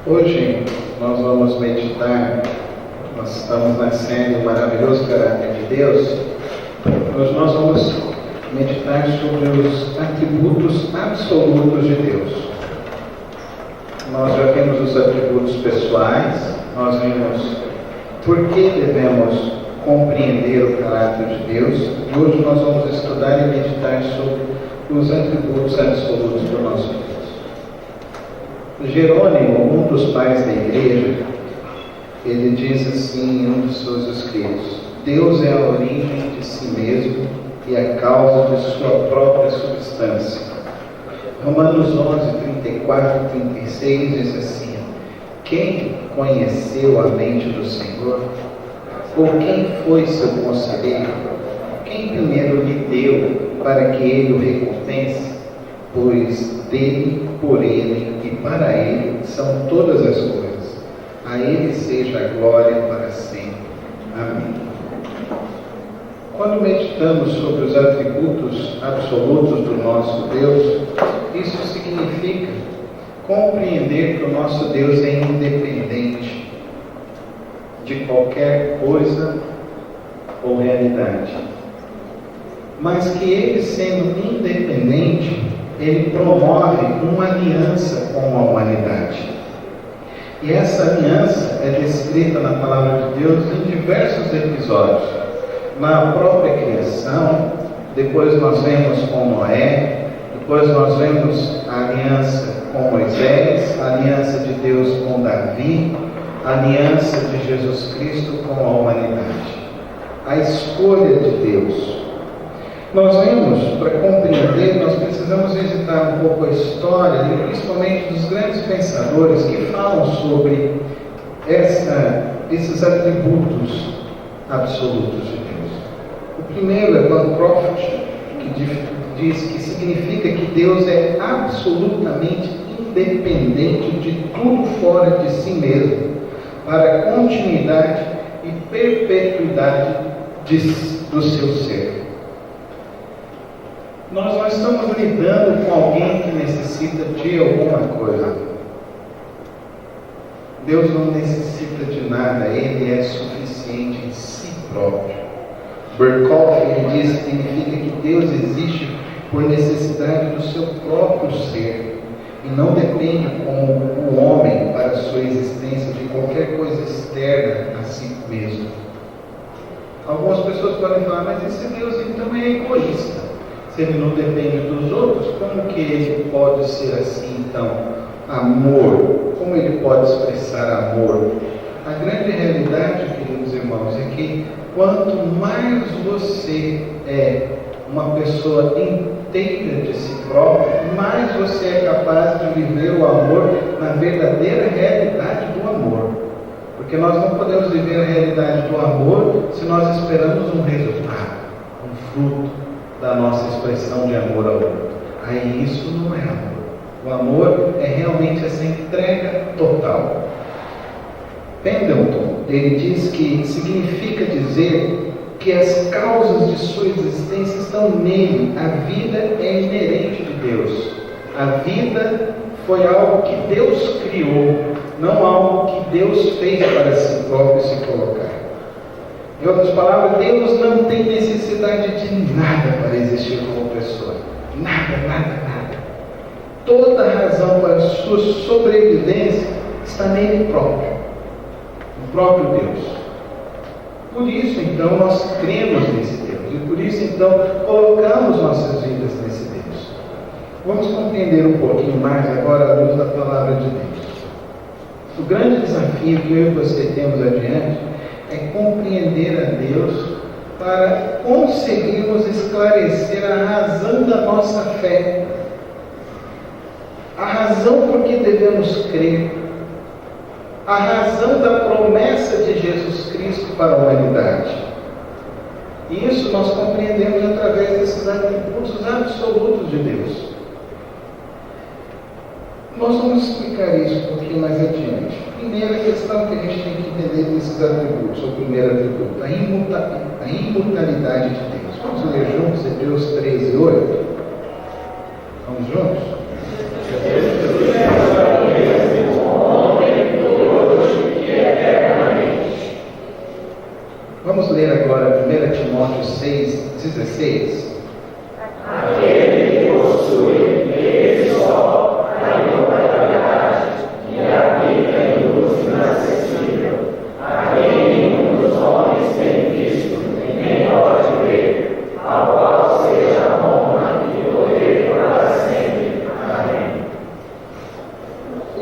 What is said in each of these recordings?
Hoje nós vamos meditar, nós estamos na série O Maravilhoso Caráter de Deus. Hoje nós vamos meditar sobre os atributos absolutos de Deus. Nós já vimos os atributos pessoais, nós vimos por que devemos compreender o caráter de Deus, e hoje nós vamos estudar e meditar sobre os atributos absolutos do nosso Deus. Jerônimo, um dos pais da igreja, ele diz assim em um dos seus escritos: Deus é a origem de si mesmo e a causa de sua própria substância. Romanos 11, 34 e 36 diz assim: quem conheceu a mente do Senhor? Ou quem foi seu conselheiro? Quem primeiro lhe deu para que ele o recompense? Pois dele, por ele e para ele são todas as coisas. A ele seja a glória para sempre. Amém. Quando meditamos sobre os atributos absolutos do nosso Deus, isso significa compreender que o nosso Deus é independente de qualquer coisa ou realidade. Mas que ele, sendo independente, ele promove uma aliança com a humanidade. E essa aliança é descrita na palavra de Deus em diversos episódios. Na própria criação, depois nós vemos com Noé, depois nós vemos a aliança com Moisés, a aliança de Deus com Davi, a aliança de Jesus Cristo com a humanidade. A escolha de Deus. Nós vemos, para compreender, nós precisamos visitar um pouco a história, e principalmente dos grandes pensadores que falam sobre esses atributos absolutos de Deus. O primeiro é Bancroft, que diz que significa que Deus é absolutamente independente de tudo fora de si mesmo, para a continuidade e perpetuidade do seu ser. Nós não estamos lidando com alguém que necessita de alguma coisa. Deus não necessita de nada, Ele é suficiente em si próprio. Berkhoff, ele diz que significa que Deus existe por necessidade do seu próprio ser e não depende como o homem para a sua existência de qualquer coisa externa a si mesmo. Algumas pessoas podem falar, mas esse Deus então é egoísta. Se ele não depende dos outros, como que ele pode ser assim, então? Amor. Como ele pode expressar amor? A grande realidade, queridos irmãos, é que quanto mais você é uma pessoa inteira de si próprio, mais você é capaz de viver o amor na verdadeira realidade do amor. Porque nós não podemos viver a realidade do amor se nós esperamos um resultado, um fruto da nossa expressão de amor ao outro. Aí isso não é amor. O amor é realmente essa entrega total. Pendleton, ele diz que significa dizer que as causas de sua existência estão nele. A vida é inerente de Deus. A vida foi algo que Deus criou, não algo que Deus fez para si próprio se colocar. Em outras palavras, Deus não tem necessidade de nada para existir como pessoa. Nada, nada, nada. Toda a razão para a sua sobrevivência está nele próprio. No próprio Deus. Por isso, então, nós cremos nesse Deus. E por isso, então, colocamos nossas vidas nesse Deus. Vamos compreender um pouquinho mais agora à luz da palavra de Deus. O grande desafio que eu e você temos adiante é compreender a Deus para conseguirmos esclarecer a razão da nossa fé, a razão por que devemos crer, a razão da promessa de Jesus Cristo para a humanidade. E isso nós compreendemos através desses atributos absolutos de Deus. Nós vamos explicar isso um pouquinho mais adiante. Primeira questão que a gente tem que entender desses atributos, o primeiro atributo, a imutabilidade de Deus. Vamos ler juntos Hebreus 13, 8? Vamos juntos? Vamos ler agora 1 Timóteo 6,16. Aquele que possui nele só a imortalidade e habita em luz inacessível, a quem nenhum dos homens tem visto, nem pode ver, ao qual seja a honra e poder para sempre. Amém.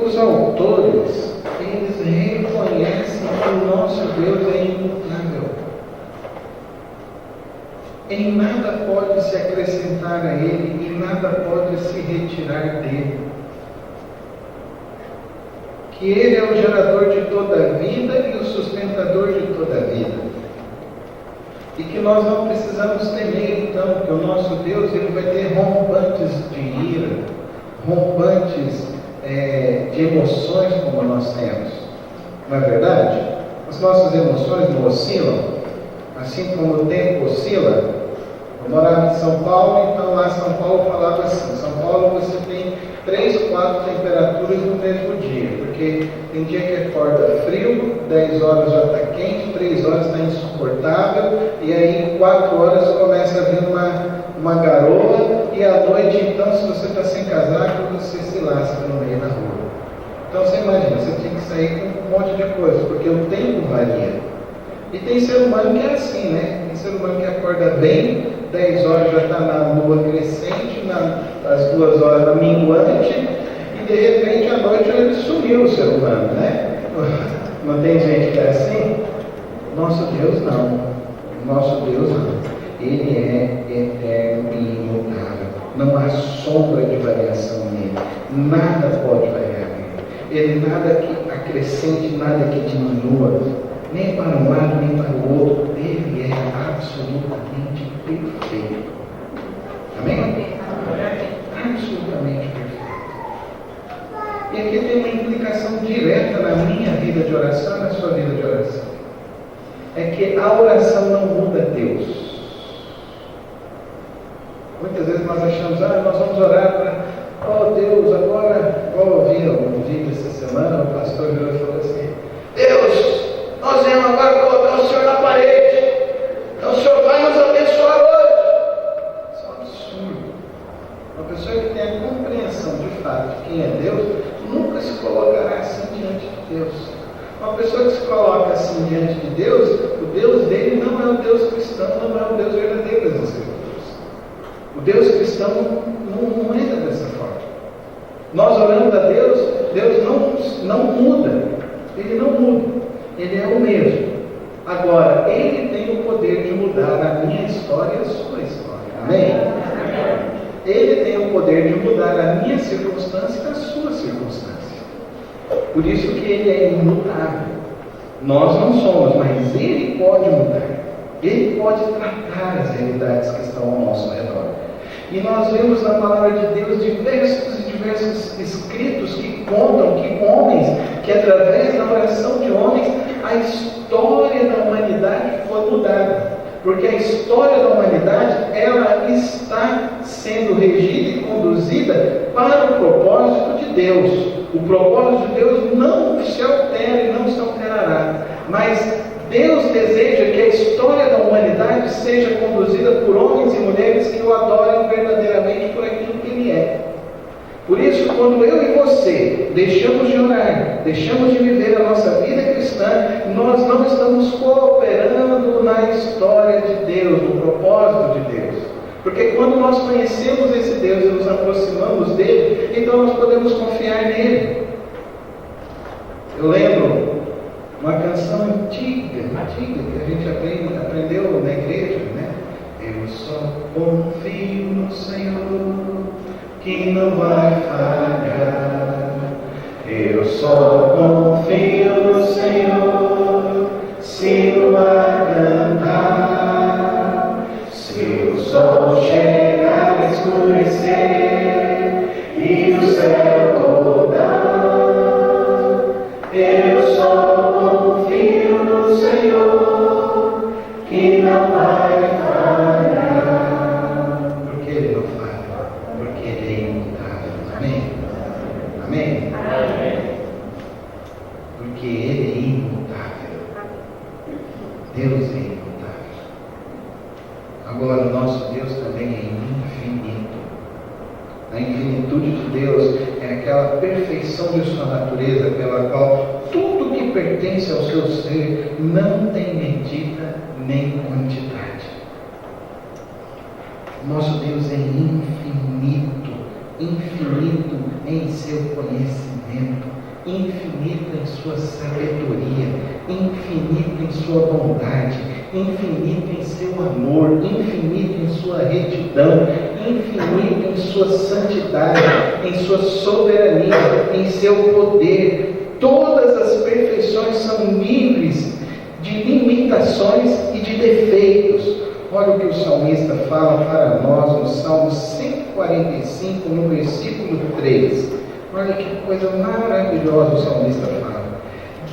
Os autores, eles reconhecem que o nosso Deus é imutável. Em nada pode se acrescentar a Ele e nada pode se retirar dele. Que Ele é o gerador de toda a vida e o sustentador de toda a vida. E que nós não precisamos temer, então, que o nosso Deus ele vai ter rompantes de ira, rompantes de emoções como nós temos. Não é verdade? As nossas emoções não oscilam, assim como o tempo oscila. Eu morava em São Paulo, então lá São Paulo falava assim: São Paulo você tem 3, 4 temperaturas no mesmo dia, porque tem dia que acorda frio, 10 horas já está quente, 3 horas está insuportável, e aí 4 horas começa a vir uma garoa, e à noite então, se você está sem casaco, você se lasca no meio da rua. Então você imagina, você tem que sair com um monte de coisa, porque o tempo varia. E tem ser humano que é assim, né? Tem ser humano que acorda bem, 10 horas já está na lua crescente, às 2 horas na minguante, e de repente à noite ele sumiu o ser humano, né? Não tem gente que é assim? Nosso Deus não. Nosso Deus não. Ele é eterno e imutável. Não há sombra de variação nele. Nada pode variar nele. Ele nada que acrescente, nada que diminua. Nem para um lado, nem para o outro. Ele é absolutamente perfeito. Amém? Absolutamente perfeito. E aqui tem uma implicação direta na minha vida de oração e na sua vida de oração. É que a oração não muda Deus. Muitas vezes nós achamos, nós vamos orar para, Deus, agora, igual eu ouvi um vídeo essa semana, o pastor virou e falou assim: Deus, nós viemos agora colocar o Senhor na parede. Então o Senhor vai nos abençoar hoje. Isso é um absurdo. Uma pessoa que tem a compreensão de fato de quem é Deus, nunca se colocará assim diante de Deus. Uma pessoa que se coloca assim diante de Deus, o Deus dele não é o Deus cristão, não é o Deus verdadeiro das Escrituras. O Deus cristão não entra dessa forma. Nós oramos a Deus, Deus não muda. Ele não muda. Ele é o mesmo. Agora, Ele tem o poder de mudar a minha história e a sua história. Amém? Ele tem o poder de mudar a minha circunstância e a sua circunstância. Por isso que Ele é imutável. Nós não somos, mas Ele pode mudar. Ele pode tratar as realidades que estão ao nosso redor. E nós vemos na palavra de Deus diversos escritos que contam que homens, que através da oração de homens, a história da humanidade foi mudada. Porque a história da humanidade, ela está sendo regida e conduzida para o propósito de Deus. O propósito de Deus não se altera e não se alterará. Mas Deus deseja que a história da humanidade seja conduzida por homens e mulheres que o adorem verdadeiramente por aquilo que Ele é. Por isso, quando eu e você deixamos de orar, deixamos de viver a nossa vida cristã, nós não estamos cooperando na história de Deus, no propósito de Deus. Porque quando nós conhecemos esse Deus e nos aproximamos dele, então nós podemos confiar nele. Eu lembro uma canção antiga que a gente aprendeu na igreja, né? Eu só confio no Senhor, que não vai falhar. Eu só confio no Senhor, sigo a cantar. Se o sol chegar a escurecer e o céu acordar, eu só confio no Senhor, que não vai falhar. Porque Ele não falha, porque Ele é imutável. Amém? Amém? Amém. Porque Ele é imutável. Deus é imutável. ser não tem medida nem quantidade. Nosso Deus é infinito, infinito em seu conhecimento, infinito em sua sabedoria, infinito em sua bondade, infinito em seu amor, infinito em sua retidão, infinito em sua santidade, em sua soberania, em seu poder. Todas as perfeições são livres de limitações e de defeitos. Olha o que o salmista fala para nós no Salmo 145, no versículo 3. Olha que coisa maravilhosa o salmista fala.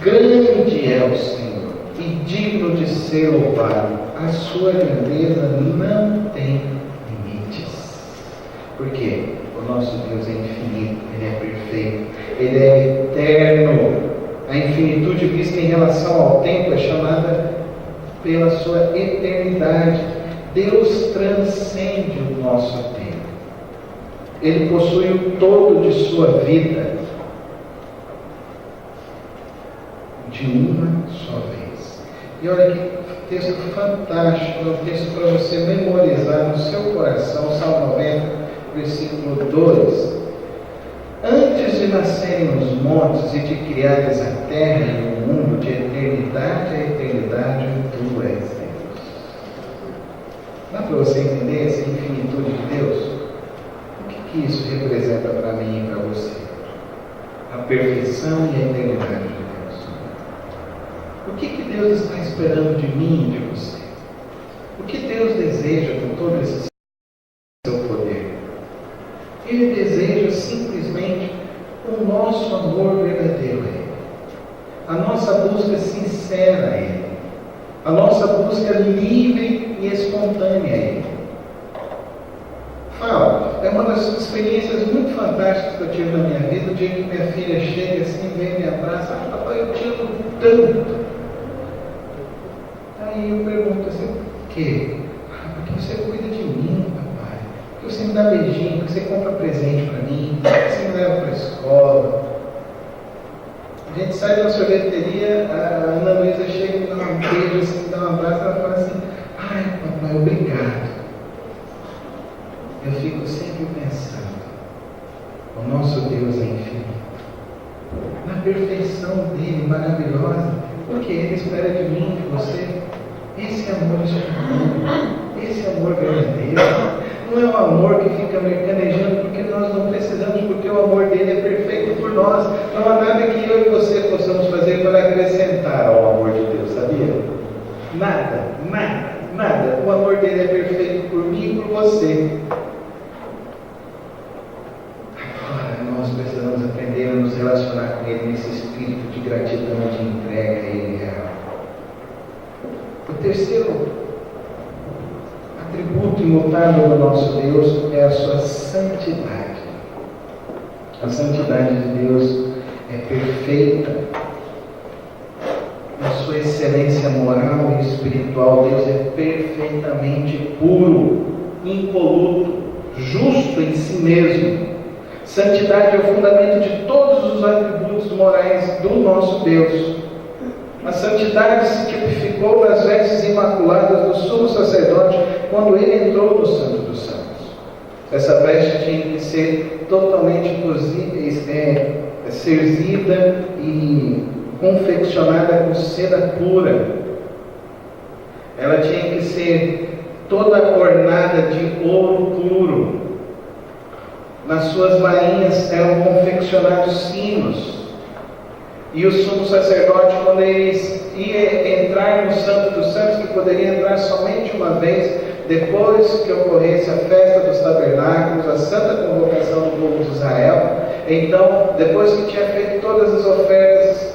Grande é o Senhor e digno de ser louvado. A sua grandeza não tem limites. Por quê? O nosso Deus é infinito, Ele é perfeito, Ele é eterno. A infinitude vista em relação ao tempo é chamada pela sua eternidade. Deus transcende o nosso tempo. Ele possui o todo de sua vida de uma só vez. E olha que texto fantástico, é um texto para você memorizar no seu coração, Salmo 90, versículo 2. Antes de nascerem os montes e de criares a terra e o mundo, de eternidade a eternidade, tu és Deus. Dá para você entender essa infinitude de Deus? O que isso representa para mim e para você? A perfeição e a eternidade de Deus. O que Deus está esperando de mim e de você? O que Deus deseja com todo esse seu poder? Ele deseja simplesmente o nosso amor verdadeiro a Ele, a nossa busca sincera a Ele, a nossa busca livre e espontânea a Ele. É uma das experiências muito fantásticas que eu tive na minha vida, o dia que minha filha chega assim, vem me abraça, papai, eu te amo tanto. Aí eu pergunto assim, por quê? Porque você cuida de mim, papai, porque você me dá beijinho, porque você compra presente para mim, porque você me leva para a escola. A gente sai da sorveteria, a Ana Luísa chega e me dá um beijo, assim, me dá um abraço, ela fala assim, ai papai, obrigado. Eu fico sempre pensando, o nosso Deus é infinito, na perfeição dele, maravilhosa, porque Ele espera de mim, de você, esse amor espontâneo, esse amor verdadeiro. Não é um amor que fica mercanejando porque nós não precisamos, porque o amor dele é perfeito por nós. Não há nada que eu e você possamos fazer para acrescentar ao amor de Deus, sabia? Nada, nada, nada. O amor dele é perfeito por mim e por você. Nós precisamos aprender a nos relacionar com Ele nesse espírito de gratidão, de entrega a Ele real. O terceiro atributo imutável do nosso Deus é a sua santidade. A santidade de Deus é perfeita. Na sua excelência moral e espiritual, Deus é perfeitamente puro, impoluto, justo em si mesmo. Santidade é o fundamento de todos os atributos morais do nosso Deus. A santidade se tipificou nas vestes imaculadas do sumo sacerdote quando ele entrou no Santo dos Santos. Essa veste tinha que ser totalmente cerzida e confeccionada com seda pura. Ela tinha que ser toda ornada de ouro puro. Nas suas bainhas eram confeccionados sinos. E o sumo sacerdote, quando ele ia entrar no Santo dos Santos, que poderia entrar somente uma vez, depois que ocorresse a festa dos tabernáculos, a santa convocação do povo de Israel, então, depois que tinha feito todas as ofertas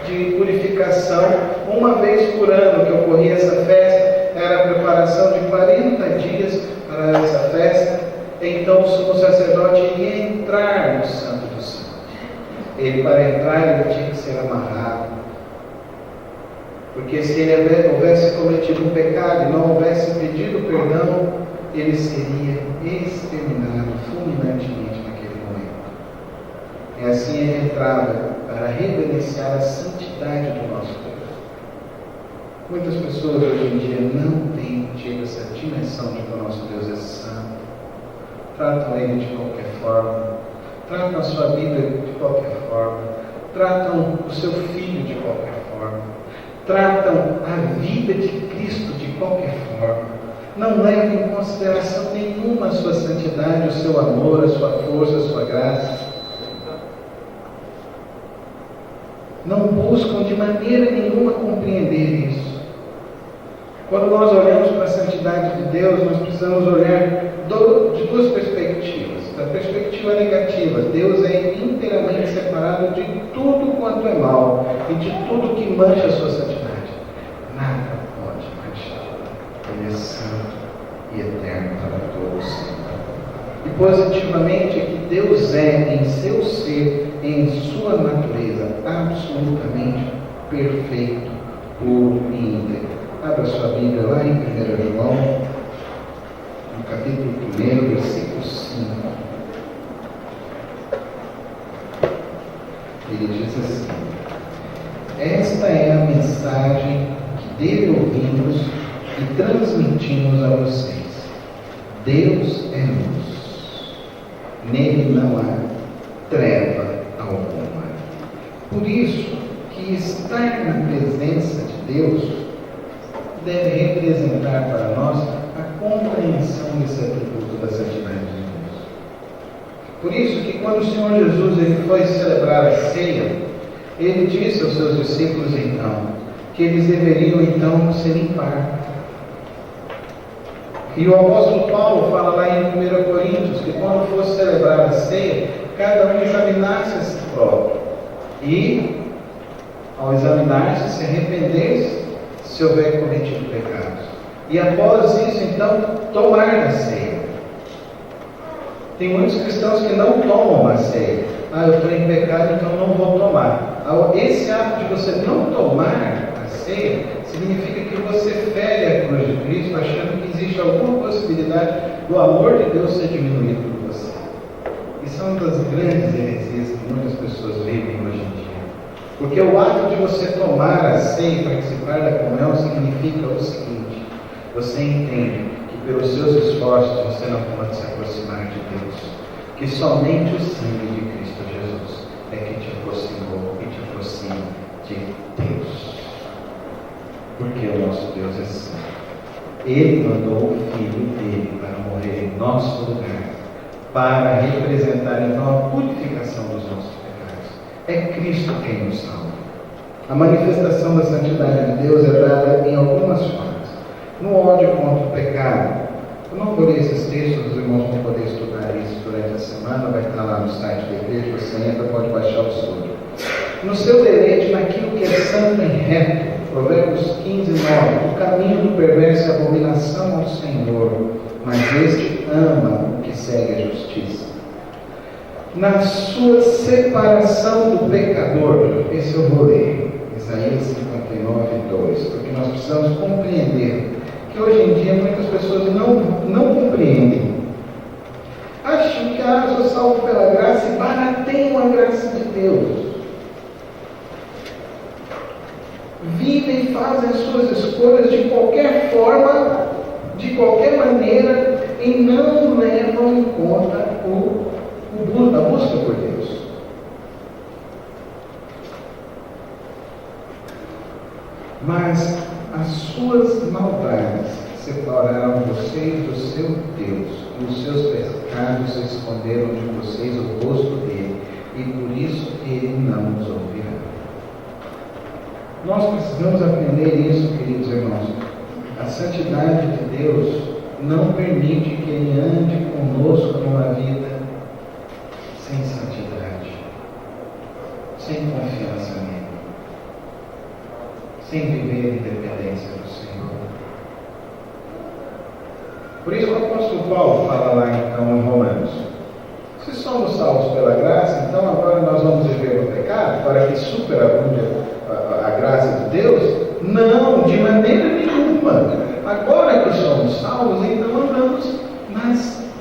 de purificação, uma vez por ano que ocorria essa festa, era a preparação de 40 dias para essa festa. Então o sumo sacerdote ia entrar no Santo dos Santos. Ele, para entrar, ele tinha que ser amarrado. Porque se ele houvesse cometido um pecado e não houvesse pedido perdão, ele seria exterminado fulminantemente naquele momento. E assim ele entrava para reverenciar a santidade do nosso Deus. Muitas pessoas hoje em dia não têm tido essa dimensão de que o nosso Deus é santo. Tratam Ele de qualquer forma, tratam a sua vida de qualquer forma, tratam o seu filho de qualquer forma, tratam a vida de Cristo de qualquer forma. Não levam em consideração nenhuma a sua santidade, o seu amor, a sua força, a sua graça. Não buscam de maneira nenhuma compreender isso. Quando nós olhamos para a santidade de Deus, nós precisamos olhar de duas perspectivas. Da perspectiva negativa, Deus é inteiramente separado de tudo quanto é mal e de tudo que mancha a sua santidade. Nada pode manchar. Ele é santo e eterno para todos sempre. E positivamente é que Deus é, em seu ser, em sua natureza, absolutamente perfeito, puro e íntegro. Abra sua Bíblia lá em 1 João, no capítulo 1, versículo 5. Ele diz assim: esta é a mensagem que dele ouvimos e transmitimos a vocês. Deus é luz. Nele não há treva alguma. Por isso que estar na presença de Deus deve representar para nós a compreensão desse atributo da santidade de Deus. Por isso que quando o Senhor Jesus ele foi celebrar a ceia, ele disse aos seus discípulos então, que eles deveriam então se limpar. E o apóstolo Paulo fala lá em 1 Coríntios, que quando fosse celebrar a ceia, cada um examinasse a si próprio. E, ao examinar-se, se arrependesse, se houver cometido pecados. E após isso, então, tomar a ceia. Tem muitos cristãos que não tomam a ceia. Eu estou em pecado, então não vou tomar. Esse ato de você não tomar a ceia, significa que você fere a cruz de Cristo, achando que existe alguma possibilidade do amor de Deus ser diminuído por você. E são uma das grandes heresias que muitas pessoas vivem hoje em dia. Porque o ato de você tomar a ceia e participar da comunhão significa o seguinte: você entende que pelos seus esforços você não pode se aproximar de Deus, que somente o sangue de Cristo Jesus é que te aproximou e te aproxima de Deus. Porque o nosso Deus é santo. Ele mandou o Filho dele para morrer em nosso lugar, para representar então a purificação dos nossos pecados. É Cristo quem nos salva. A manifestação da santidade de Deus é dada em algumas formas. No ódio contra o pecado. Eu não vou ler esses textos, os irmãos vão poder estudar isso durante a semana, vai estar lá no site da igreja, você entra, pode baixar o estudo. No seu deleite naquilo que é santo e reto, Provérbios 15, 9, o caminho do perverso é abominação ao Senhor, mas este ama o que segue a justiça. Na sua separação do pecador, esse eu vou ler, Isaías 59, 2, porque nós precisamos compreender que hoje em dia muitas pessoas não compreendem. Acham que eu sou salvo pela graça e barateiam a graça de Deus. Vivem e fazem as suas escolhas de qualquer forma, de qualquer maneira, e não levam em conta a busca por Deus. Mas as suas maldades separaram vocês do seu Deus, e os seus pecados esconderam de vocês o rosto dele, e por isso ele não os ouvirá. Nós precisamos aprender isso, queridos irmãos. A santidade de Deus não permite que Ele ande conosco numa vida sem santidade, sem confiança nele, sem viver a independência do Senhor. Por isso o apóstolo Paulo fala lá então em Romanos: se somos salvos pela graça, então agora nós vamos viver no pecado para que superabunde a graça de Deus? Não, de maneira nenhuma. Agora que somos salvos, então andamos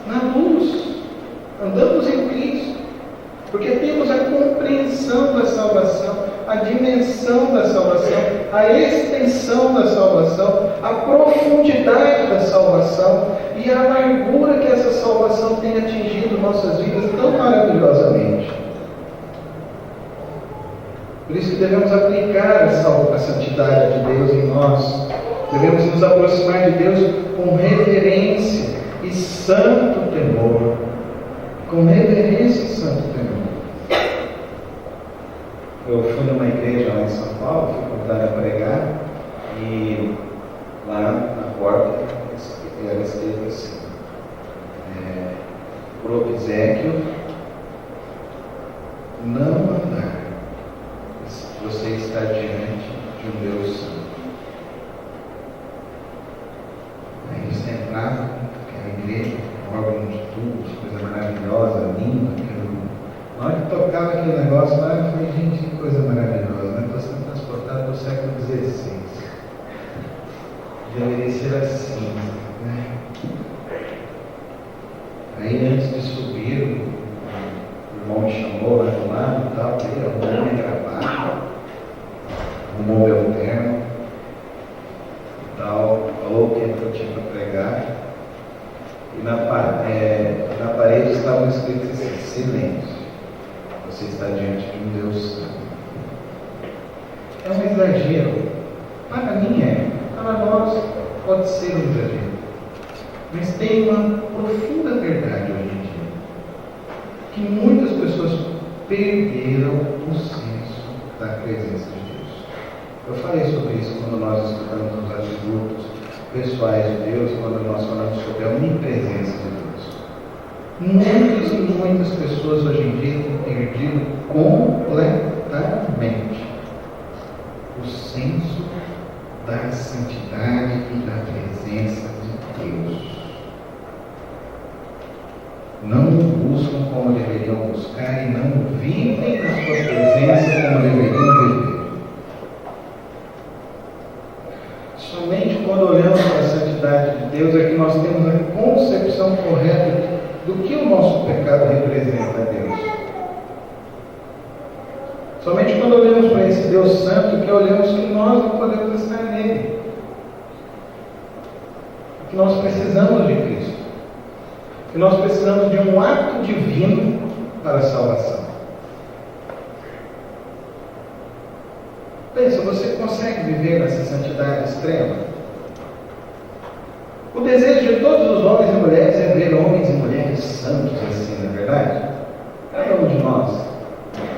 na luz, andamos em Cristo, porque temos a compreensão da salvação, a dimensão da salvação, a extensão da salvação, a profundidade da salvação e a largura que essa salvação tem atingido nossas vidas tão maravilhosamente. Por isso que devemos aplicar a santidade de Deus em nós. Devemos nos aproximar de Deus com reverência e santo temor. Com reverência e santo temor. Eu fui numa igreja lá em São Paulo, fui convidado a pregar, e lá na porta era escrito assim: pro obséquio não andar, você está diante de um Deus santo. Aí você entrava naquela igreja, órgão de tubos, coisa maravilhosa, linda. Na hora que tocava aquele negócio lá, eu falei, gente, que coisa maravilhosa, né? Estou sendo transportado para o século XVI. Deveria ser assim, né? Aí antes de subir, o irmão me chamou lá do lado e tal, ele arrumou minha gravata, arrumou meu terno e tal, falou o que eu tinha para pregar. E na parede estavam escritos assim: silêncio, você está diante de um Deus santo. É um exagero. Para mim para nós pode ser um exagero. Mas tem uma profunda verdade hoje em dia, que muitas pessoas perderam o senso da presença de Deus. Eu falei sobre isso quando nós estudamos os atributos pessoais de Deus, quando nós falamos sobre a onipresença de Deus. Muitas e muitas pessoas hoje em dia têm perdido completamente o senso da santidade e da presença de Deus. Não o buscam como deveriam buscar e não vivem na sua presença como deveriam viver. Somente quando olhamos para a santidade de Deus é que nós temos a concepção correta do que o nosso pecado representa a Deus. Somente quando olhamos para esse Deus santo que olhamos que nós não podemos estar nele. Que nós precisamos de Cristo. Que nós precisamos de um ato divino para a salvação. Pensa, você consegue viver nessa santidade extrema? O desejo de todos os homens e mulheres é ver homens e mulheres santos assim, não é verdade? Cada um de nós.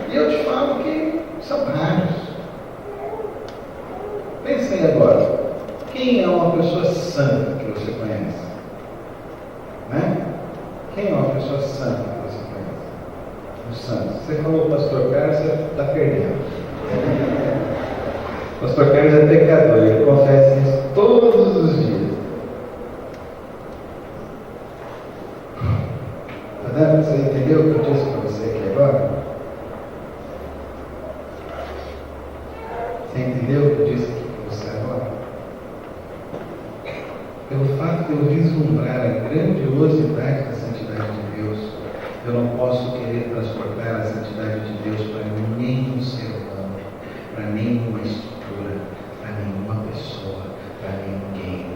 E eu te falo que são raros. Pensem agora, quem é uma pessoa santa que você conhece? Né? Quem é uma pessoa santa que você conhece? Um santo. Você falou pastor Carlos, você está perdendo. O pastor Carlos é pecador, ele confessa isso todos os dias. Está vendo? Você entendeu o que eu disse para você aqui agora? Você entendeu o que eu disse aqui para você agora? Pelo fato de eu vislumbrar a grandiosidade da santidade de Deus, eu não posso querer transportar a santidade de Deus para nenhum ser humano, para nenhuma estrutura, para nenhuma pessoa, para ninguém,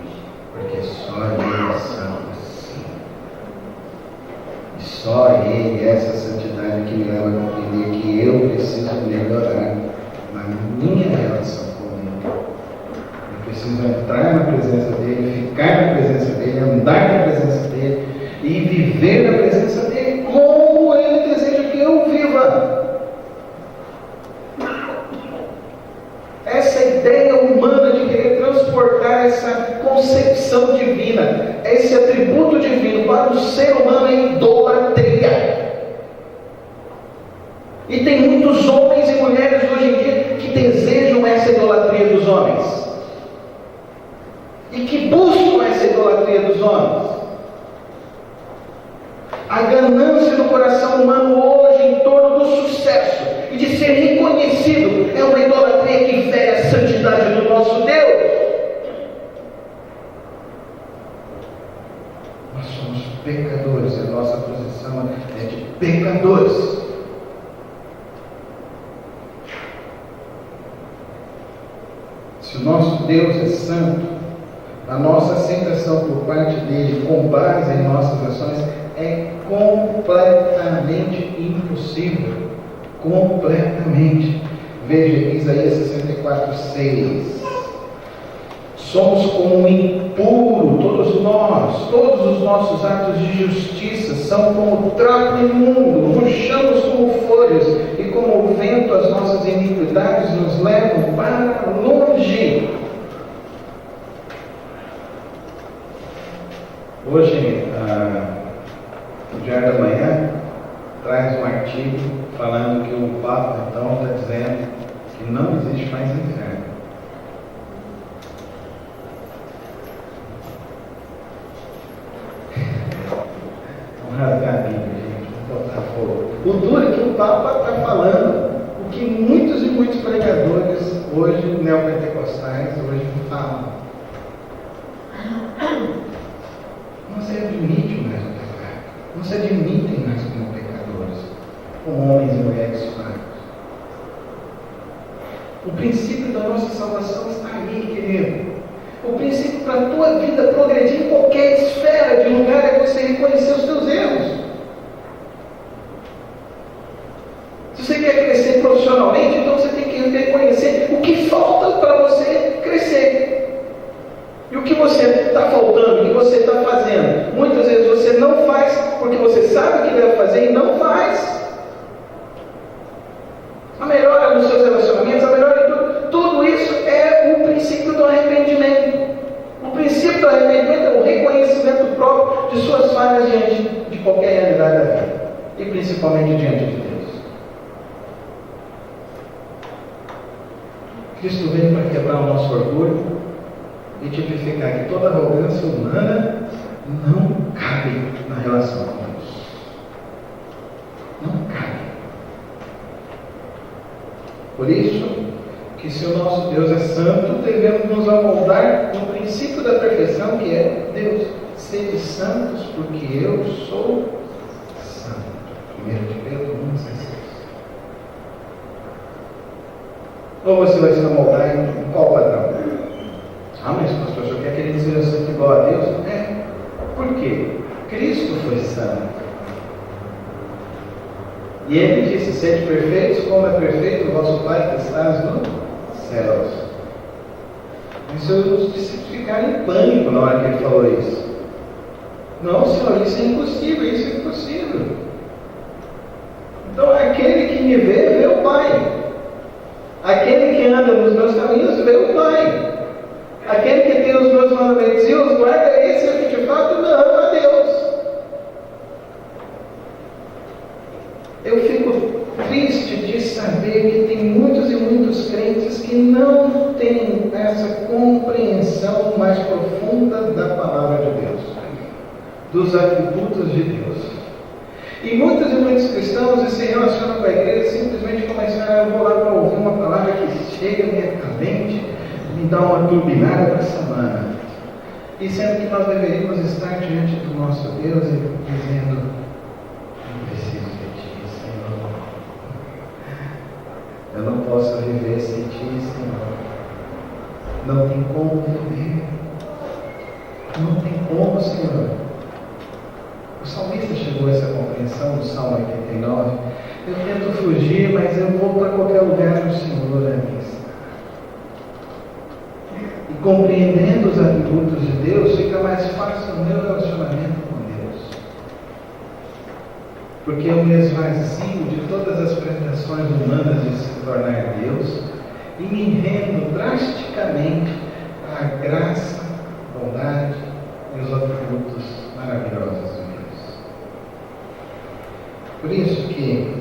porque só Ele é santo assim. E só Ele, essa santidade que me leva a compreender que eu preciso melhorar na minha relação com Ele. Eu preciso entrar na presença dEle, ficar na presença dEle, andar na presença dEle e viver na presença dEle como Ele deseja que eu viva. Essa ideia humana de querer transportar essa concepção divina, esse atributo divino para o ser humano é idolatria. E tem muitos homens e mulheres hoje em dia que desejam essa idolatria dos homens. E que buscam essa idolatria dos homens. A ganância do coração humano hoje em torno do sucesso e de ser reconhecido é uma idolatria que fere a santidade do nosso Deus. Nós somos pecadores e a nossa posição é de pecadores. nosso Deus é santo, a nossa aceitação por parte dele, com base em nossas ações, é completamente impossível. Completamente. Veja Isaías 64:6. Somos como um impuro, todos nós, todos os nossos atos de justiça são como trapo imundo, murchamos como folhas, e como o vento as nossas iniquidades nos levam para longe. Hoje, no Diário da Manhã, traz um artigo falando que o Papa então está dizendo que não existe mais inferno. Rasgar a Bíblia, gente, vamos botar fogo. O duro é que o Papa está falando o que muitos e muitos pregadores hoje, neopentecostais, hoje falam. Não se admite mais o pecado. Não se admitem mais como pecadores, como homens e mulheres fracos. O princípio da nossa salvação está aí, querido. O princípio para a tua vida progredir em qualquer esfera de lugar é você reconhecer os teus erros. Se você quer crescer profissionalmente, então você tem que reconhecer o que falta para você crescer. E o que você está faltando, o que você está fazendo. Muitas vezes você não faz porque você sabe o que deve fazer e não faz. A melhora nos seus relacionamentos, a melhora em tudo. Tudo isso é o princípio do arrependimento. O princípio do arrependimento é o reconhecimento próprio de suas falhas diante de qualquer realidade da vida. E principalmente diante de Deus. Cristo veio para quebrar o nosso orgulho e tipificar que toda arrogância humana não cabe na relação com Deus. Não cabe. Por isso, que se o nosso Deus é santo, devemos nos amoldar no princípio da perfeição, que é Deus. Sede santos, porque eu sou santo. 1 de Pedro 1,16. Ou você vai se amoldar em qual padrão? Ah, mas pastor, o senhor quer que ele seja santo igual a Deus? É. Por quê? Cristo foi santo. E ele disse: sede perfeitos, como é perfeito o vosso Pai que estás no céus. Isso os discípulos ficaram em pânico na hora que ele falou isso. Não, Senhor, isso é impossível, isso é impossível. Então, aquele que me vê o Pai. Aquele que anda nos meus caminhos vê o Pai. Aquele que tem os meus mandamentos e os guarda, esse é o que de fato ama a Deus. Eu fico triste de saber que tem muitos e muitos crentes que não têm essa compreensão mais profunda da palavra de Deus, dos atributos de Deus. E muitos e muitos cristãos se relacionam com a igreja simplesmente começaram: eu vou lá para ouvir uma palavra que chega, me acalente, me dá uma turbinada para a semana. E sendo que nós deveríamos estar diante do nosso Deus e dizendo: eu preciso de Ti, Senhor. Eu não posso viver sem Ti, Senhor. Não tem como viver. Não tem como, Senhor. O salmista chegou a essa compreensão no Salmo 89. Eu tento fugir, mas eu vou para qualquer lugar no Senhor, é isso. E compreendendo os atributos de Deus, fica mais fácil o meu relacionamento com Deus. Porque eu me esvazio de todas as pretensões humanas de se tornar Deus e me rendo drasticamente à graça, bondade e os atributos maravilhosos de Deus. Por isso que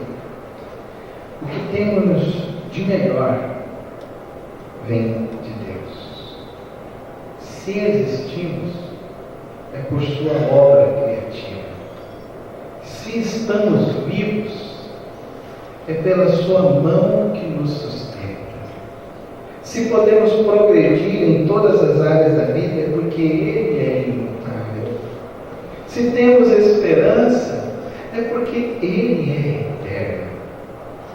o que temos de melhor vem de Deus. Se existimos, é por sua obra criativa. Se estamos vivos, é pela sua mão que nos sustenta. Se podemos progredir em todas as áreas da vida, é porque Ele é imutável. Se temos esperança, é porque Ele é eterno.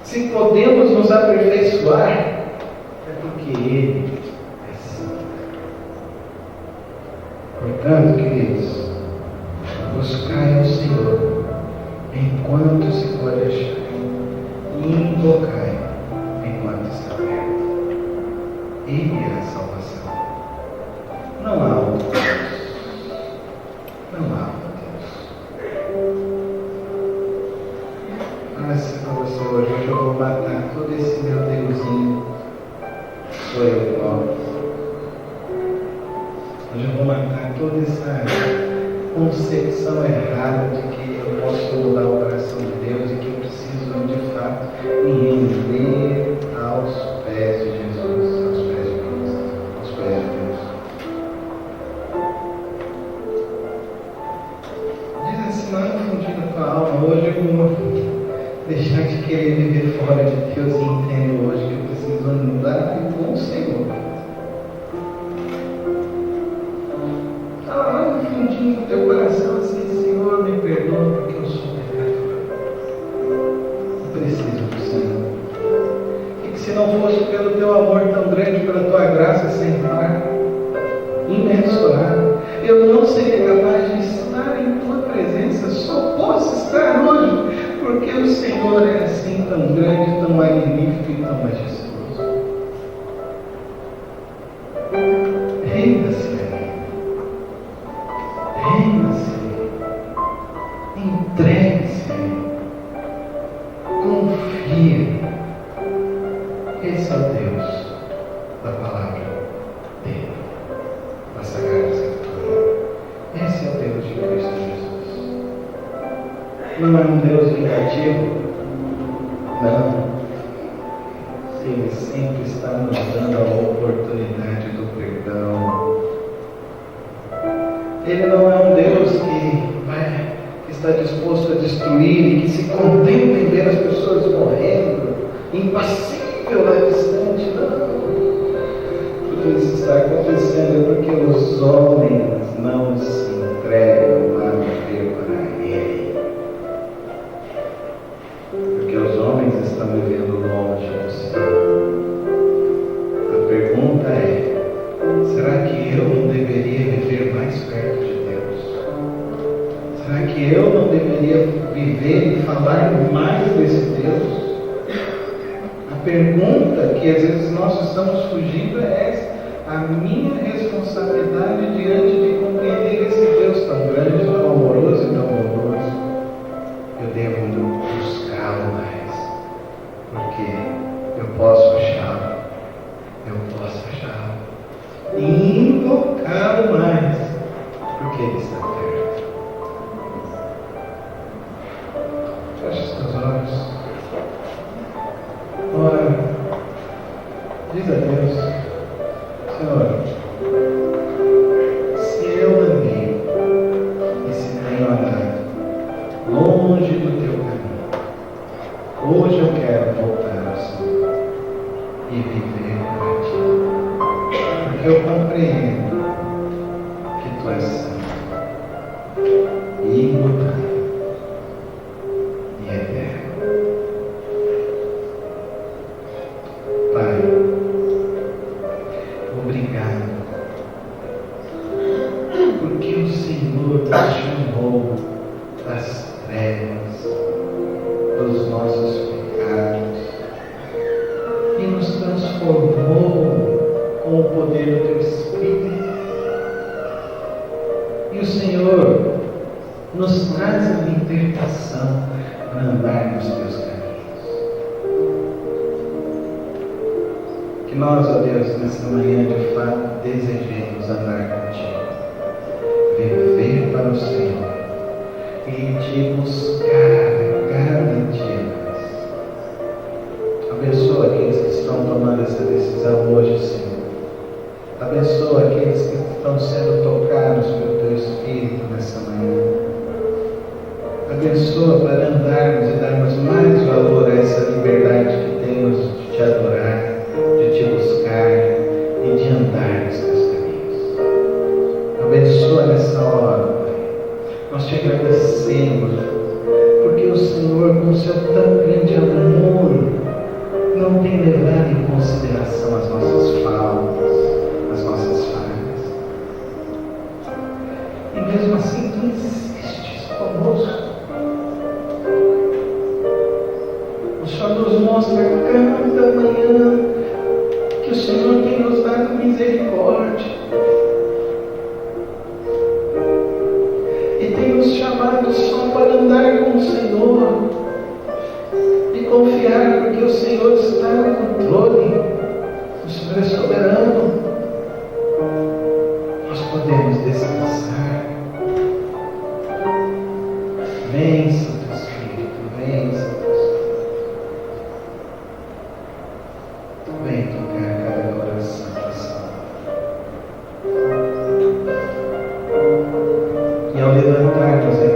Se podemos nos aperfeiçoar, é porque Ele é santo. Portanto, queridos, buscai ao Senhor enquanto se pode achar, e invocai enquanto está perto. Ele é a salvação. Não há outro Deus. Não há outro Deus. Mas para você hoje eu vou matar todo esse meu Deusinho. Sou eu próprio. Hoje eu vou matar toda essa concepção errada de que eu posso mudar o coração de Deus e que eu preciso, de fato, me render aos pés de Jesus, aos pés de Cristo, aos pés de Deus. Diz assim lá no fundinho da tua alma, hoje eu vou deixar de querer viver fora de Deus e entendo hoje que eu preciso andar com o Senhor. Lá no fundinho do teu coração, assim, Senhor, me perdoa porque eu sou pecador. Eu preciso do Senhor. E que se não fosse pelo teu amor tão grande, pela tua graça sem par, imensurável, eu não seria capaz de estar em tua presença. Só posso estar hoje porque o Senhor é assim tão grande, tão magnífico e tão majestoso. Renda-se a Ele. Renda-se a Ele. Entregue-se a Ele. Confie. Esse é o Deus da palavra dele, da Sagrada Escritura. Esse é o Deus de Cristo Jesus. Não é um Deus vingativo. Não. Ele sempre está nos dando a oportunidade do perdão. Ele não é um Deus que está disposto a destruir e que se contenta em ver as pessoas morrendo, impassível lá distante. Não. Tudo isso está acontecendo porque os homens não se entregam a viver para Ele. Porque os homens estão vivendo longe do Senhor. A pergunta é: será que eu não deveria viver mais perto de Deus? Será que eu não deveria viver e falar mais desse Deus? A pergunta que às vezes nós estamos fugindo é essa: a minha responsabilidade diante de compreender esse Deus tão grande, tão amoroso e tão bondoso. Eu devo buscá-lo mais, porque eu posso achá-lo, e invocá-lo mais, porque Ele está perto. Feche os teus olhos. Ora, diz a Deus: Senhor, se eu andei e se tenho andado longe do teu caminho, hoje eu quero voltar ao Senhor e viver para ti, porque eu compreendo que tu és santo e imutável e eterno. Pai, obrigado, porque o Senhor nos chamou das trevas, dos nossos pecados, e nos transformou com o poder do Teu Espírito. E o Senhor nos traz a libertação para andar nos Teus caminhos. Que nós, ó Deus, nessa manhã de fato desejemos andar contigo, viver para o Senhor e te buscar cada dia mais. Abençoa aqueles que estão tomando essa decisão hoje, Senhor. Abençoa aqueles que estão sendo tocados pelo Teu Espírito nessa manhã. Abençoa para andarmos e darmos mais valor a essa liberdade que temos de te adorar, de te buscar e de andar nos Teus caminhos. Abençoa nessa hora, Pai. Nós te agradecemos, porque o Senhor, com o seu tão grande amor, não tem levado em consideração as nossas faltas, as nossas falhas. o Senhor está no controle, o Senhor é soberano. Nós podemos descansar. Vem, Santo Espírito, vem, Santo Espírito. Vem tocar cada coração que salva. E ao levantarmos aqui